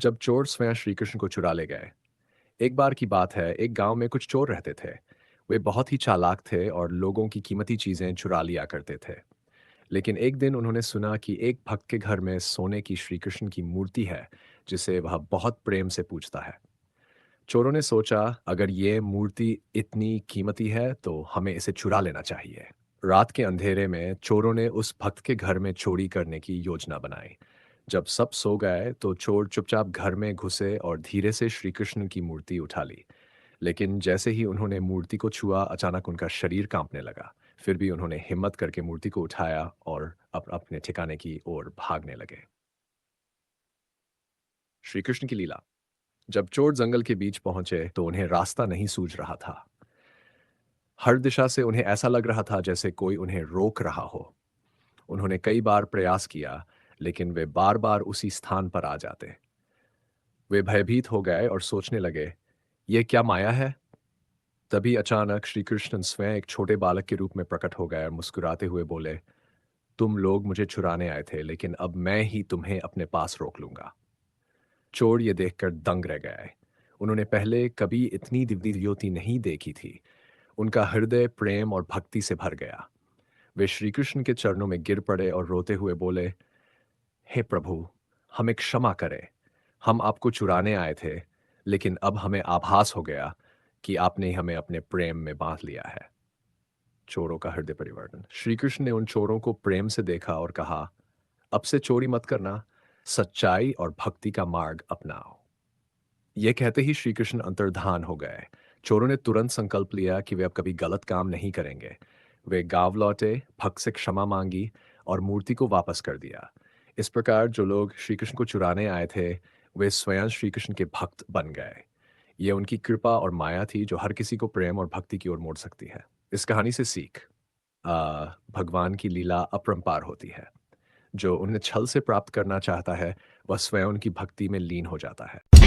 जब चोर स्वयं श्री कृष्ण को चुरा ले गए। एक बार की बात है, एक गांव में कुछ चोर रहते थे। वे बहुत ही चालाक थे और लोगों की कीमती चीजें चुरा लिया करते थे। लेकिन एक दिन उन्होंने सुना कि एक भक्त के घर में सोने की श्री कृष्ण की मूर्ति है, जिसे वह बहुत प्रेम से पूजता है। चोरों ने सोचा, अगर ये मूर्ति इतनी कीमती है तो हमें इसे चुरा लेना चाहिए। रात के अंधेरे में चोरों ने उस भक्त के घर में चोरी करने की योजना बनाई। जब सब सो गए तो चोर चुपचाप घर में घुसे और धीरे से श्री कृष्ण की मूर्ति उठा ली। लेकिन जैसे ही उन्होंने मूर्ति को छुआ, अचानक उनका शरीर कांपने लगा। फिर भी उन्होंने हिम्मत करके मूर्ति को उठाया और अपने ठिकाने की ओर भागने लगे। श्री कृष्ण की लीला। जब चोर जंगल के बीच पहुंचे तो उन्हें रास्ता नहीं सूझ रहा था। हर दिशा से उन्हें ऐसा लग रहा था जैसे कोई उन्हें रोक रहा हो। उन्होंने कई बार प्रयास किया, लेकिन वे बार बार उसी स्थान पर आ जाते। वे भयभीत हो गए और सोचने लगे, ये क्या माया है। तभी अचानक श्री कृष्ण स्वयं एक छोटे बालक के रूप में प्रकट हो गए और मुस्कुराते हुए बोले, तुम लोग मुझे चुराने आए थे, लेकिन अब मैं ही तुम्हें अपने पास रोक लूंगा। चोर ये देखकर दंग रह गए। उन्होंने पहले कभी इतनी दिव्य ज्योति नहीं देखी थी। उनका हृदय प्रेम और भक्ति से भर गया। वे श्री कृष्ण के चरणों में गिर पड़े और रोते हुए बोले, हे प्रभु, हमें क्षमा करें। हम आपको चुराने आए थे, लेकिन अब हमें आभास हो गया कि आपने हमें अपने प्रेम में बांध लिया है। चोरों का हृदय परिवर्तन। श्री कृष्ण ने उन चोरों को प्रेम से देखा और कहा, अब से चोरी मत करना, सच्चाई और भक्ति का मार्ग अपनाओ। यह कहते ही श्री कृष्ण अंतर्धान हो गए। चोरों ने तुरंत संकल्प लिया कि वे अब कभी गलत काम नहीं करेंगे। वे गांव लौटे, भक्त से क्षमा मांगी और मूर्ति को वापस कर दिया। इस प्रकार जो लोग श्री कृष्ण को चुराने आए थे, वे स्वयं श्री कृष्ण के भक्त बन गए। ये उनकी कृपा और माया थी जो हर किसी को प्रेम और भक्ति की ओर मोड़ सकती है। इस कहानी से सीख। भगवान की लीला अपरंपार होती है। जो उन्हें छल से प्राप्त करना चाहता है, वह स्वयं उनकी भक्ति में लीन हो जाता है।